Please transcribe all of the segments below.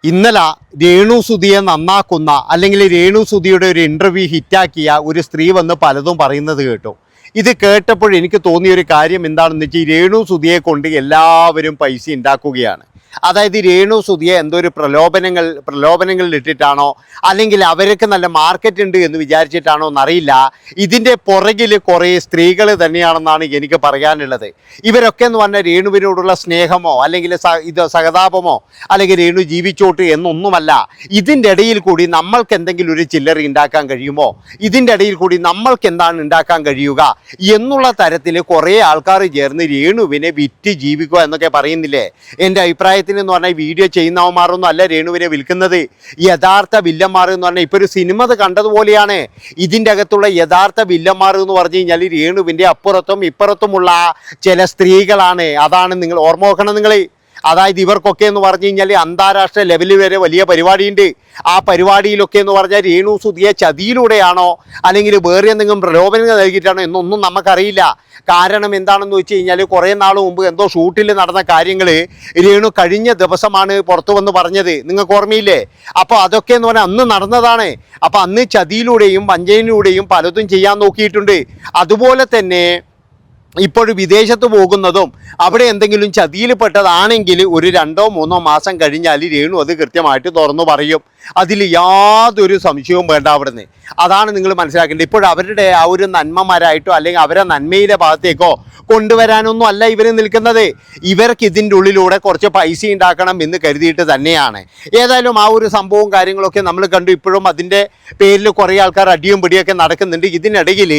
ഇന്നലെ രേണുസുധിയെ നന്നാക്കുന്ന അല്ലെങ്കിൽ രേണുസുധിയുടെ ഒരു ഇൻ്റർവ്യൂ ഹിറ്റാക്കിയ ഒരു സ്ത്രീ വന്ന് പലതും പറയുന്നത് കേട്ടു. ഇത് കേട്ടപ്പോൾ എനിക്ക് തോന്നിയൊരു കാര്യം എന്താണെന്ന് വെച്ചാൽ ഈ രേണുസുധിയെ കൊണ്ട് എല്ലാവരും പൈസ ഉണ്ടാക്കുകയാണ്. അതായത് രേണുസുധിയെ എന്തോ ഒരു പ്രലോഭനങ്ങളിൽ ഇട്ടിട്ടാണോ അല്ലെങ്കിൽ അവർക്ക് നല്ല മാർക്കറ്റ് ഉണ്ട് എന്ന് വിചാരിച്ചിട്ടാണോ എന്നറിയില്ല. ഇതിൻ്റെ പുറകിൽ കുറേ സ്ത്രീകൾ തന്നെയാണെന്നാണ് എനിക്ക് പറയാനുള്ളത്. ഇവരൊക്കെ എന്ന് പറഞ്ഞാൽ രേണുവിനോടുള്ള സ്നേഹമോ അല്ലെങ്കിൽ സഹതാപമോ അല്ലെങ്കിൽ രേണു ജീവിച്ചോട്ട് എന്നൊന്നുമല്ല. ഇതിൻ്റെ ഇടയിൽ കൂടി നമ്മൾക്ക് എന്തെങ്കിലും ഒരു ചില്ലറി ഉണ്ടാക്കാൻ കഴിയുമോ, ഇതിൻ്റെ ഇടയിൽ കൂടി നമ്മൾക്ക് എന്താണ് ഉണ്ടാക്കാൻ കഴിയുക എന്നുള്ള തരത്തിൽ കുറേ ആൾക്കാർ ചേർന്ന് രേണുവിനെ വിറ്റ് ജീവിക്കുക എന്നൊക്കെ പറയുന്നില്ലേ. എൻ്റെ അഭിപ്രായം എന്ന് പറഞ്ഞാൽ വീഡിയോ ചെയ്യുന്നവന്മാരൊന്നും അല്ല രേണുവിനെ വിൽക്കുന്നത്. യഥാർത്ഥ വില്ലന്മാർ എന്ന് പറഞ്ഞാൽ ഇപ്പോൾ ഒരു സിനിമ കണ്ടതുപോലെയാണ്. ഇതിൻ്റെ അകത്തുള്ള യഥാർത്ഥ വില്ലന്മാർ എന്ന് പറഞ്ഞു കഴിഞ്ഞാൽ രേണുവിൻ്റെ അപ്പുറത്തും ഇപ്പുറത്തുമുള്ള ചില സ്ത്രീകളാണ്. അതാണ് നിങ്ങൾ ഓർമ്മ വെക്കണം. നിങ്ങൾ അതായത് ഇവർക്കൊക്കെ എന്ന് പറഞ്ഞു കഴിഞ്ഞാൽ അന്താരാഷ്ട്ര ലെവലിൽ വരെ വലിയ പരിപാടിയുണ്ട്. ആ പരിപാടിയിലൊക്കെ എന്ന് പറഞ്ഞാൽ രേണുസുധിയെ ചതിയിലൂടെയാണോ അല്ലെങ്കിൽ വേറെ എന്തെങ്കിലും പ്രലോഭനങ്ങൾ നൽകിയിട്ടാണോ എന്നൊന്നും നമുക്കറിയില്ല. കാരണം എന്താണെന്ന് വെച്ച് കഴിഞ്ഞാൽ കുറേ നാൾ മുമ്പ് എന്തോ ഷൂട്ടിൽ നടന്ന കാര്യങ്ങൾ രേണു കഴിഞ്ഞ ദിവസമാണ് പുറത്തു വന്ന് പറഞ്ഞത്. നിങ്ങൾക്ക് ഓർമ്മയില്ലേ? അപ്പോൾ അതൊക്കെ എന്ന് പറഞ്ഞാൽ അന്ന് നടന്നതാണ്. അപ്പോൾ അന്ന് ചതിയിലൂടെയും വഞ്ചനയിലൂടെയും പലതും ചെയ്യാൻ നോക്കിയിട്ടുണ്ട്. അതുപോലെ തന്നെ ഇപ്പോഴും വിദേശത്ത് പോകുന്നതും അവിടെ എന്തെങ്കിലും ചതിയിൽപ്പെട്ടതാണെങ്കിൽ ഒരു 2-3 മാസം കഴിഞ്ഞാൽ രേണു അത് കൃത്യമായിട്ട് തുറന്നു പറയും. അതിൽ യാതൊരു സംശയവും വേണ്ട അവിടുന്ന്. അതാണ് നിങ്ങൾ മനസ്സിലാക്കേണ്ടത്. ഇപ്പോൾ അവരുടെ ആ ഒരു നന്മമാരായിട്ടോ അല്ലെങ്കിൽ അവരെ നന്മയിലെ ഭാഗത്തേക്കോ കൊണ്ടുവരാനൊന്നും അല്ല ഇവർ നിൽക്കുന്നത്. ഇവർക്ക് ഇതിൻ്റെ ഉള്ളിലൂടെ കുറച്ച് പൈസ ഉണ്ടാക്കണം എന്ന് കരുതിയിട്ട് തന്നെയാണ്. ഏതായാലും ആ ഒരു സംഭവവും കാര്യങ്ങളൊക്കെ നമ്മൾ കണ്ടു. ഇപ്പോഴും അതിൻ്റെ പേരിൽ കുറേ ആൾക്കാർ അടിയും പിടിയൊക്കെ നടക്കുന്നുണ്ട്. ഇതിനിടയിൽ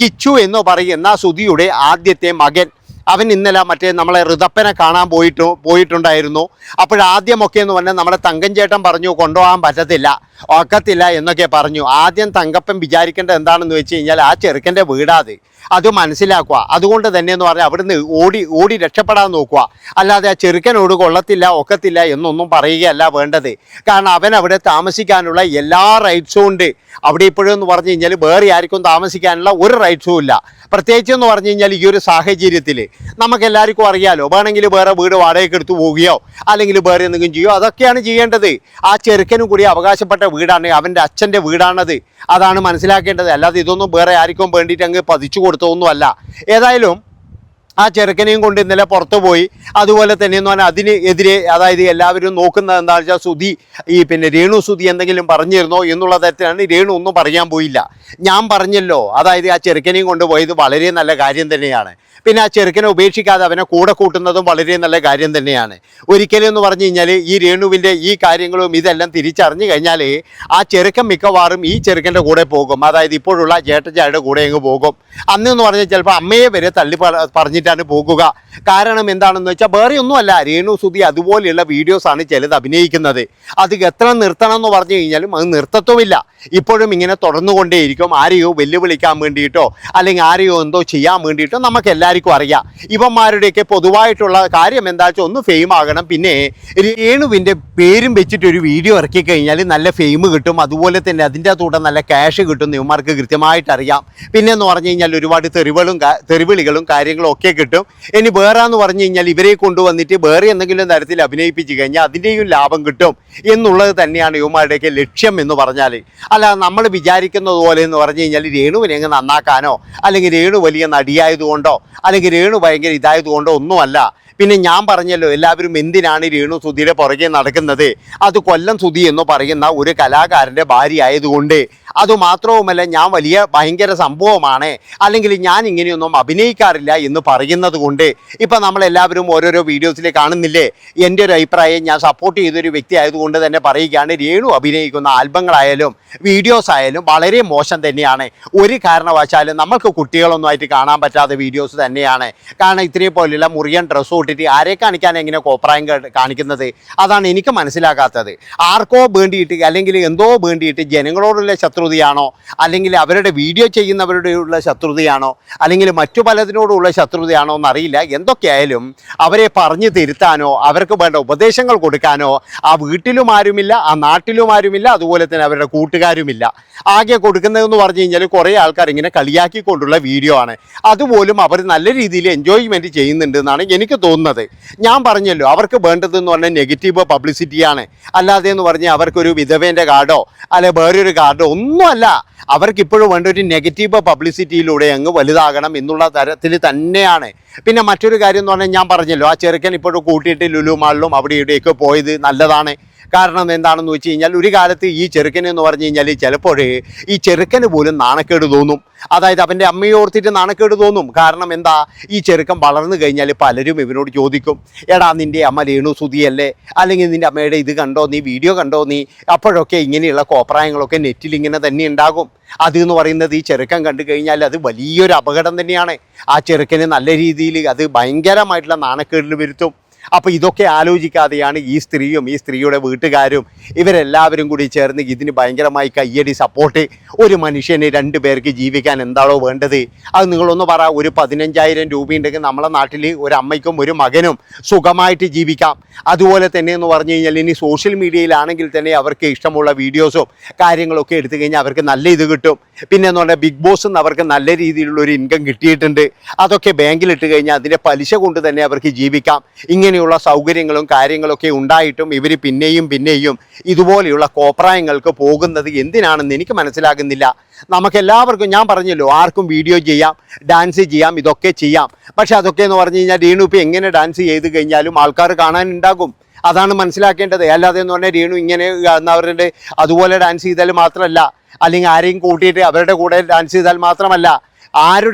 കിച്ചു എന്ന് പറയുന്ന സുധിയുടെ ആദ്യത്തെ മകൻ, അവൻ ഇന്നലെ നമ്മളെ ഋതപ്പനെ കാണാൻ പോയിട്ടുണ്ടായിരുന്നു. അപ്പോഴാദ്യമൊക്കെ എന്ന് പറഞ്ഞാൽ നമ്മുടെ തങ്കൻ ചേട്ടൻ പറഞ്ഞു കൊണ്ടുപോകാൻ ഒക്കത്തില്ല എന്നൊക്കെ പറഞ്ഞു. ആദ്യം തങ്കപ്പൻ വിചാരിക്കേണ്ടത് എന്താണെന്ന് വെച്ച് കഴിഞ്ഞാൽ ആ ചെറുക്കൻ്റെ വീടാത് അത് മനസ്സിലാക്കുക. അതുകൊണ്ട് തന്നെ എന്ന് പറഞ്ഞാൽ അവിടുന്ന് ഓടി രക്ഷപ്പെടാൻ നോക്കുക. അല്ലാതെ ആ ചെറുക്കനോട് ഒക്കത്തില്ല എന്നൊന്നും പറയുകയല്ല വേണ്ടത്. കാരണം അവൻ അവിടെ താമസിക്കാനുള്ള എല്ലാ റൈറ്റ്സും ഉണ്ട്. അവിടെ ഇപ്പോഴും എന്ന് പറഞ്ഞു കഴിഞ്ഞാൽ വേറെ ആർക്കും താമസിക്കാനുള്ള ഒരു റൈറ്റ്സും ഇല്ല. പ്രത്യേകിച്ച് എന്ന് പറഞ്ഞു കഴിഞ്ഞാൽ ഈ ഒരു സാഹചര്യത്തിൽ നമുക്കെല്ലാവർക്കും അറിയാലോ, വേണമെങ്കിൽ വേറെ വീട് വാടകയ്ക്ക് എടുത്ത് പോവുകയോ അല്ലെങ്കിൽ വേറെ എന്തെങ്കിലും ചെയ്യുകയോ അതൊക്കെയാണ് ചെയ്യേണ്ടത്. ആ ചെറുക്കനും കൂടി അവകാശപ്പെട്ട വീടാണ്, അവൻ്റെ അച്ഛൻ്റെ വീടാണത്. അതാണ് മനസ്സിലാക്കേണ്ടത്. അല്ലാതെ ഇതൊന്നും വേറെ ആർക്കും വേണ്ടിയിട്ട് അങ്ങ് പതിച്ചു കൊടുത്തതൊന്നുമല്ല. ഏതായാലും ആ ചെറുക്കനെയും കൊണ്ട് ഇന്നലെ പുറത്തു പോയി. അതുപോലെ തന്നെ എന്ന് പറഞ്ഞാൽ അതിനെതിരെ അതായത് എല്ലാവരും നോക്കുന്നത് എന്താണെന്ന് വെച്ചാൽ സുധി രേണുസുധി എന്തെങ്കിലും പറഞ്ഞിരുന്നോ എന്നുള്ള തരത്തിലാണ്. രേണു ഒന്നും പറയാൻ പോയില്ല. ഞാൻ പറഞ്ഞല്ലോ, അതായത് ആ ചെറുക്കനെയും കൊണ്ടുപോയത് വളരെ നല്ല കാര്യം തന്നെയാണ്. പിന്നെ ആ ചെറുക്കനെ ഉപേക്ഷിക്കാതെ അവനെ കൂടെ കൂട്ടുന്നതും വളരെ നല്ല കാര്യം തന്നെയാണ്. ഒരിക്കലും എന്ന് പറഞ്ഞു കഴിഞ്ഞാൽ ഈ രേണുവിൻ്റെ ഈ കാര്യങ്ങളും ഇതെല്ലാം തിരിച്ചറിഞ്ഞു കഴിഞ്ഞാൽ ആ ചെറുക്കൻ മിക്കവാറും ഈ ചെറുക്കൻ്റെ കൂടെ പോകും. അതായത് ഇപ്പോഴുള്ള ചേട്ടച്ചായുടെ കൂടെ അങ്ങ് പോകും. അന്നെന്ന് പറഞ്ഞാൽ ചിലപ്പോൾ അമ്മയെ വരെ തള്ളി പറഞ്ഞിട്ടാണ് പോകുക. കാരണം എന്താണെന്ന് വെച്ചാൽ വേറെ ഒന്നുമല്ല, രേണുസുധി അതുപോലെയുള്ള വീഡിയോസാണ് ചിലത് അഭിനയിക്കുന്നത്. അത് എത്ര നിർത്തണം എന്ന് പറഞ്ഞു കഴിഞ്ഞാലും അത് നിർത്തത്തുമില്ല. ഇപ്പോഴും ഇങ്ങനെ തുടർന്നുകൊണ്ടേയിരിക്കും. ആരെയോ വെല്ലുവിളിക്കാൻ വേണ്ടിയിട്ടോ അല്ലെങ്കിൽ ആരെയോ എന്തോ ചെയ്യാൻ വേണ്ടിയിട്ടോ നമുക്ക് എല്ലാവർക്കും അറിയാം. ഇവന്മാരുടെയൊക്കെ പൊതുവായിട്ടുള്ള കാര്യം എന്താ വെച്ചാൽ ഒന്ന് ഫെയിം ആകണം. പിന്നെ രേണുവിൻ്റെ പേരും വെച്ചിട്ടൊരു വീഡിയോ ഇറക്കി കഴിഞ്ഞാൽ നല്ല ഫെയിം കിട്ടും. അതുപോലെ തന്നെ അതിൻ്റെ കൂടെ നല്ല ക്യാഷ് കിട്ടും. ഇവന്മാർക്ക് കൃത്യമായിട്ട് അറിയാം. പിന്നെ എന്ന് പറഞ്ഞു കഴിഞ്ഞാൽ ഒരുപാട് തെറിവിളികളും കാര്യങ്ങളും ഒക്കെ കിട്ടും. ഇനി വേറെ എന്ന് പറഞ്ഞു കഴിഞ്ഞാൽ ഇവരെ കൊണ്ടുവന്നിട്ട് വേറെ എന്തെങ്കിലും തരത്തിൽ അഭിനയിപ്പിച്ച് കഴിഞ്ഞാൽ അതിൻ്റെയും ലാഭം കിട്ടും എന്നുള്ളത് തന്നെയാണ് ഇവന്മാരുടെയൊക്കെ ലക്ഷ്യം എന്ന് പറഞ്ഞാൽ. അല്ല നമ്മൾ വിചാരിക്കുന്നത് പോലെ എന്ന് പറഞ്ഞു കഴിഞ്ഞാൽ രേണുവിനെ അങ്ങ് നന്നാക്കാനോ അല്ലെങ്കിൽ രേണു വലിയ നടിയായതുകൊണ്ടോ അല്ലെങ്കിൽ രേണു ഭയങ്കര ഇതായതുകൊണ്ടോ ഒന്നുമല്ല. പിന്നെ ഞാൻ പറഞ്ഞല്ലോ, എല്ലാവരും എന്തിനാണ് രേണുസുധിയുടെ പുറകെ നടക്കുന്നത്? അത് കൊല്ലം സുധി എന്ന് പറയുന്ന ഒരു കലാകാരൻ്റെ ഭാര്യ ആയതുകൊണ്ട്. അതുമാത്രവുമല്ല, ഞാൻ ഭയങ്കര സംഭവമാണ് അല്ലെങ്കിൽ ഞാൻ ഇങ്ങനെയൊന്നും അഭിനയിക്കാറില്ല എന്ന് പറയുന്നത് കൊണ്ട്. ഇപ്പം നമ്മളെല്ലാവരും ഓരോരോ വീഡിയോസിൽ കാണുന്നില്ലേ. എൻ്റെ ഒരു അഭിപ്രായം ഞാൻ സപ്പോർട്ട് ചെയ്തൊരു വ്യക്തി ആയതുകൊണ്ട് തന്നെ പറയുകയാണ്, രേണു അഭിനയിക്കുന്ന ആൽബങ്ങളായാലും വീഡിയോസ് ആയാലും വളരെ മോശം തന്നെയാണ്. ഒരു കാരണവശാലും നമ്മൾക്ക് കുട്ടികളൊന്നുമായിട്ട് കാണാൻ പറ്റാത്ത വീഡിയോസ് തന്നെയാണ്. കാരണം ഇത്രയും പോലെയുള്ള മുറിയൻ ഡ്രസ്സ് ഇട്ടിട്ട് ആരെ കാണിക്കാൻ എങ്ങനെ കോപ്രായം കാണിക്കുന്നത്? അതാണ് എനിക്ക് മനസ്സിലാക്കാത്തത്. ആർക്കോ വേണ്ടിയിട്ട് അല്ലെങ്കിൽ എന്തോ വേണ്ടിയിട്ട് ജനങ്ങളോടുള്ള ശത്രുതയാണോ അല്ലെങ്കിൽ അവരുടെ വീഡിയോ ചെയ്യുന്നവരുടെയുള്ള ശത്രുതയാണോ അല്ലെങ്കിൽ മറ്റു പലതിനോടുള്ള ശത്രുതയാണോ എന്നറിയില്ല. എന്തൊക്കെയായാലും അവരെ പറഞ്ഞു തിരുത്താനോ അവർക്ക് വേണ്ട ഉപദേശങ്ങൾ കൊടുക്കാനോ ആ വീട്ടിലും ആരുമില്ല, ആ നാട്ടിലും ആരുമില്ല, അതുപോലെ തന്നെ അവരുടെ കൂട്ടുകാരുമില്ല. ആകെ കൊടുക്കുന്നതെന്ന് പറഞ്ഞു കഴിഞ്ഞാൽ കുറേ ആൾക്കാർ ഇങ്ങനെ കളിയാക്കിക്കൊണ്ടുള്ള വീഡിയോ ആണ്. അതുപോലും അവർ നല്ല രീതിയിൽ എൻജോയ്മെൻറ്റ് ചെയ്യുന്നുണ്ട് എന്നാണ് എനിക്ക് തോന്നുന്നത്. പോകുന്നത്. ഞാൻ പറഞ്ഞല്ലോ, അവർക്ക് വേണ്ടതെന്ന് പറഞ്ഞാൽ നെഗറ്റീവ് പബ്ലിസിറ്റിയാണ്. അല്ലാതെ എന്ന് പറഞ്ഞാൽ അവർക്കൊരു വിധവേൻ്റെ കാർഡോ അല്ലെ വേറൊരു കാർഡോ ഒന്നുമല്ല. അവർക്കിപ്പോഴും വേണ്ട ഒരു നെഗറ്റീവ് പബ്ലിസിറ്റിയിലൂടെ അങ്ങ് വലുതാകണം എന്നുള്ള തരത്തിൽ തന്നെയാണ്. പിന്നെ മറ്റൊരു കാര്യം എന്ന് പറഞ്ഞാൽ ഞാൻ പറഞ്ഞല്ലോ, ആ ചെറുക്കൻ ഇപ്പോഴും കൂട്ടിയിട്ട് ലുലു മാളിലും അവിടെ ഇവിടെയൊക്കെ പോയത് നല്ലതാണ്. കാരണം എന്താണെന്ന് വെച്ച് കഴിഞ്ഞാൽ ഒരു കാലത്ത് ഈ ചെറുക്കൻ എന്ന് പറഞ്ഞു കഴിഞ്ഞാൽ ചിലപ്പോൾ ഈ ചെറുക്കന് പോലും നാണക്കേട് തോന്നും. അതായത് അവൻ്റെ അമ്മയെ ഓർത്തിട്ട് നാണക്കേട് തോന്നും. കാരണം എന്താ, ഈ ചെറുക്കൻ വളർന്നു കഴിഞ്ഞാൽ പലരും ഇവനോട് ചോദിക്കും, എടാ നിൻ്റെ അമ്മ രേണു സുധിയല്ലേ, അല്ലെങ്കിൽ നിൻ്റെ അമ്മയുടെ ഇത് കണ്ടോ നീ, വീഡിയോ കണ്ടോ നീ. അപ്പോഴൊക്കെ ഇങ്ങനെയുള്ള കോപ്രായങ്ങളൊക്കെ നെറ്റിൽ ഇങ്ങനെ തന്നെ ഉണ്ടാകും. അതെന്ന് പറയുന്നത് ഈ ചെറുക്കൻ കണ്ടു കഴിഞ്ഞാൽ അത് വലിയൊരു അപകടം തന്നെയാണ്. ആ ചെറുക്കന് നല്ല രീതിയിൽ അത് ഭയങ്കരമായിട്ടുള്ള നാണക്കേടിൽ വരുത്തും. അപ്പോൾ ഇതൊക്കെ ആലോചിക്കാതെയാണ് ഈ സ്ത്രീയും ഈ സ്ത്രീയുടെ വീട്ടുകാരും ഇവരെല്ലാവരും കൂടി ചേർന്ന് ഇതിന് ഭയങ്കരമായി കയ്യടി സപ്പോർട്ട്. ഒരു മനുഷ്യന് 2 പേർക്ക് ജീവിക്കാൻ എന്താണോ വേണ്ടത് അത് നിങ്ങളൊന്ന് പറ. ഒരു 15,000 രൂപയുണ്ടെങ്കിൽ നമ്മളെ നാട്ടിൽ ഒരു അമ്മയ്ക്കും ഒരു മകനും സുഖമായിട്ട് ജീവിക്കാം. അതുപോലെ തന്നെ എന്ന് പറഞ്ഞു കഴിഞ്ഞാൽ ഇനി സോഷ്യൽ മീഡിയയിലാണെങ്കിൽ തന്നെ അവർക്ക് ഇഷ്ടമുള്ള വീഡിയോസും കാര്യങ്ങളൊക്കെ എടുത്തു കഴിഞ്ഞാൽ അവർക്ക് നല്ല ഇത് കിട്ടും. പിന്നെ എന്ന് പറഞ്ഞാൽ ബിഗ് ബോസ് നിന്ന് അവർക്ക് നല്ല രീതിയിലുള്ള ഒരു ഇൻകം കിട്ടിയിട്ടുണ്ട്. അതൊക്കെ ബാങ്കിലിട്ട് കഴിഞ്ഞാൽ അതിൻ്റെ പലിശ കൊണ്ട് തന്നെ അവർക്ക് ജീവിക്കാം. ഇങ്ങനെയുള്ള സൗകര്യങ്ങളും കാര്യങ്ങളൊക്കെ ഉണ്ടായിട്ടും ഇവർ പിന്നെയും ഇതുപോലെയുള്ള കോപ്രായങ്ങൾക്ക് പോകുന്നത് എന്തിനാണെന്ന് എനിക്ക് മനസ്സിലാകുന്നില്ല. നമുക്കെല്ലാവർക്കും ഞാൻ പറഞ്ഞല്ലോ, ആർക്കും വീഡിയോ ചെയ്യാം, ഡാൻസ് ചെയ്യാം, ഇതൊക്കെ ചെയ്യാം. പക്ഷെ അതൊക്കെ എന്ന് പറഞ്ഞു കഴിഞ്ഞാൽ രേണു ഇപ്പോൾ എങ്ങനെ ഡാൻസ് ചെയ്ത് കഴിഞ്ഞാലും ആൾക്കാർ കാണാനുണ്ടാകും. അതാണ് മനസ്സിലാക്കേണ്ടത്. അല്ലാതെ എന്ന് പറഞ്ഞാൽ രേണു ഇങ്ങനെ അവരുടെ അതുപോലെ ഡാൻസ് ചെയ്താൽ മാത്രമല്ല, അല്ലെങ്കിൽ ആരെയും കൂട്ടിയിട്ട് അവരുടെ കൂടെ ഡാൻസ് ചെയ്താൽ മാത്രമല്ല, അവർ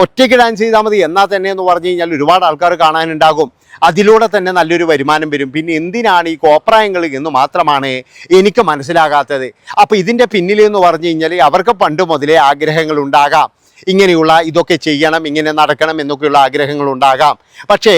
ഒറ്റയ്ക്ക് ഡാൻസ് ചെയ്താൽ മതി. എന്നാൽ തന്നെ എന്ന് പറഞ്ഞു കഴിഞ്ഞാൽ ഒരുപാട് ആൾക്കാർ കാണാനുണ്ടാകും. അതിലൂടെ തന്നെ നല്ലൊരു വരുമാനം വരും. പിന്നെ എന്തിനാണ് ഈ കോപ്രായങ്ങൾ എന്ന് മാത്രമാണ് എനിക്ക് മനസ്സിലാകാത്തത്. അപ്പോൾ ഇതിൻ്റെ പിന്നിൽ എന്ന് പറഞ്ഞു കഴിഞ്ഞാൽ അവർക്ക് പണ്ട് മുതലേ ആഗ്രഹങ്ങളുണ്ടാകാം, ഇങ്ങനെയുള്ള ഇതൊക്കെ ചെയ്യണം, ഇങ്ങനെ നടക്കണം എന്നൊക്കെയുള്ള ആഗ്രഹങ്ങളുണ്ടാകാം. പക്ഷേ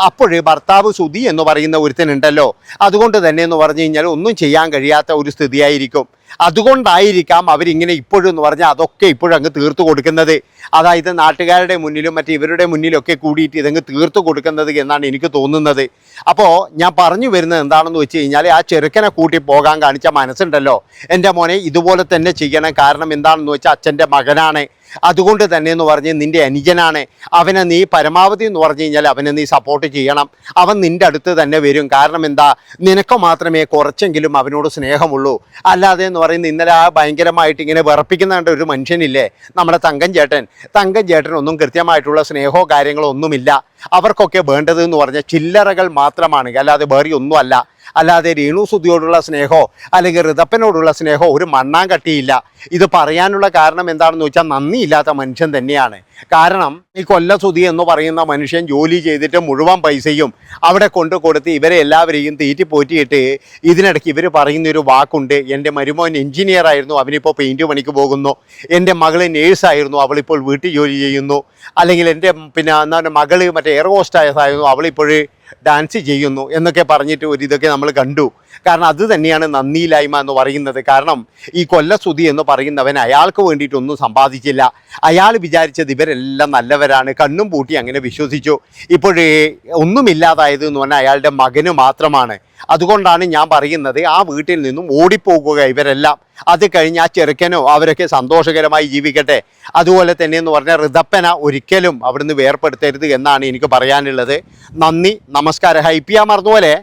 അപ്പോഴേ ഭർത്താവ് സുധി എന്ന് പറയുന്ന ഒരുത്തനുണ്ടല്ലോ, അതുകൊണ്ട് തന്നെ എന്ന് പറഞ്ഞു കഴിഞ്ഞാൽ ഒന്നും ചെയ്യാൻ കഴിയാത്ത ഒരു സ്ഥിതിയായിരിക്കും. അതുകൊണ്ടായിരിക്കാം അവരിങ്ങനെ ഇപ്പോഴും എന്ന് പറഞ്ഞാൽ അതൊക്കെ ഇപ്പോഴും അങ്ങ് തീർത്തു കൊടുക്കുന്നത്. അതായത് നാട്ടുകാരുടെ മുന്നിലും മറ്റ് ഇവരുടെ മുന്നിലൊക്കെ കൂടിയിട്ട് ഇതങ്ങ് തീർത്തു കൊടുക്കുന്നത് എന്നാണ് എനിക്ക് തോന്നുന്നത്. അപ്പോൾ ഞാൻ പറഞ്ഞു വരുന്നത് എന്താണെന്ന് വെച്ച് കഴിഞ്ഞാൽ, ആ ചെറുക്കനെ കൂട്ടി പോകാൻ കാണിച്ച മനസ്സുണ്ടല്ലോ, എൻ്റെ മോനെ ഇതുപോലെ തന്നെ ചെയ്യണം. കാരണം എന്താണെന്ന് വെച്ചാൽ അച്ഛൻ്റെ മകനാണ്, അതുകൊണ്ട് തന്നെ എന്ന് പറഞ്ഞ് നിൻ്റെ അനുജനാണ്, അവനെ നീ പരമാവധി എന്ന് പറഞ്ഞു കഴിഞ്ഞാൽ അവനെ നീ സപ്പോർട്ട് ചെയ്യണം. അവൻ നിൻ്റെ അടുത്ത് തന്നെ വരും. കാരണം എന്താ, നിനക്ക് മാത്രമേ കുറച്ചെങ്കിലും അവനോട് സ്നേഹമുള്ളൂ. അല്ലാതെ എന്ന് പറയുന്നത് ഇന്നലെ ആ ഭയങ്കരമായിട്ട് ഇങ്ങനെ വിറപ്പിക്കുന്ന ഒരു മനുഷ്യനില്ലേ നമ്മുടെ തങ്കൻ ചേട്ടനൊന്നും കൃത്യമായിട്ടുള്ള സ്നേഹമോ കാര്യങ്ങളോ ഒന്നുമില്ല. അവർക്കൊക്കെ വേണ്ടത് എന്ന് പറഞ്ഞാൽ ചില്ലറകൾ മാത്രമാണ്, അല്ലാതെ വേറെ ഒന്നുമല്ല. അല്ലാതെ രേണു സുധിയോടുള്ള സ്നേഹമോ അല്ലെങ്കിൽ ഋതപ്പനോടുള്ള സ്നേഹമോ ഒരു മണ്ണാങ്കട്ടിയില്ല. ഇത് പറയാനുള്ള കാരണം എന്താണെന്ന് വെച്ചാൽ നന്ദിയില്ലാത്ത മനുഷ്യൻ തന്നെയാണ്. കാരണം ഈ കൊല്ല സുധി എന്ന് പറയുന്ന മനുഷ്യൻ ജോലി ചെയ്തിട്ട് മുഴുവൻ പൈസയും അവിടെ കൊടുത്ത് ഇവരെ എല്ലാവരെയും തീറ്റിപ്പോറ്റിയിട്ട് ഇതിനിടയ്ക്ക് ഇവർ പറയുന്നൊരു വാക്കുണ്ട്, എൻ്റെ മരുമോൻ എഞ്ചിനീയർ ആയിരുന്നു, അവനിപ്പോൾ പെയിൻറ്റ് പണിക്ക് പോകുന്നു. എൻ്റെ മകൾ നേഴ്സായിരുന്നു, അവളിപ്പോൾ വീട്ടിൽ ജോലി ചെയ്യുന്നു. അല്ലെങ്കിൽ എൻ്റെ എന്താണ് മകള് മറ്റേ എയർ ഹോസ്റ്റസ് ആയിരുന്നു, അവളിപ്പോഴ് ഡാൻസ് ചെയ്യുന്നു എന്നൊക്കെ പറഞ്ഞിട്ട് ഇതൊക്കെ നമ്മൾ കണ്ടു. കാരണം അത് തന്നെയാണ് നന്ദിയില്ലായ്മ എന്ന് പറയുന്നത്. കാരണം ഈ കൊല്ലസുധി എന്ന് പറയുന്നവൻ അയാൾക്ക് വേണ്ടിയിട്ടൊന്നും സമ്പാദിച്ചില്ല. അയാൾ വിചാരിച്ചത് ഇവരെല്ലാം നല്ലവരാണ്, കണ്ണും പൂട്ടി അങ്ങനെ വിശ്വസിച്ചു. ഇപ്പോഴേ ഒന്നുമില്ലാതായത് എന്ന് പറഞ്ഞാൽ അയാളുടെ മകന് മാത്രമാണ്. അതുകൊണ്ടാണ് ഞാൻ പറയുന്നത്, ആ വീട്ടിൽ നിന്നും ഓടിപ്പോകുക ഇവരെല്ലാം. അത് കഴിഞ്ഞ് ആ ചെറുക്കനോ അവരൊക്കെ സന്തോഷകരമായി ജീവിക്കട്ടെ. അതുപോലെ തന്നെ എന്ന് പറഞ്ഞാൽ ഋതപ്പന ഒരിക്കലും അവിടുന്ന് വേർപ്പെടുത്തരുത് എന്നാണ് എനിക്ക് പറയാനുള്ളത്. നന്ദി, നമസ്കാരം. ഹൈപ്പ് ചെയ്യാൻ മറന്നുപോലെ.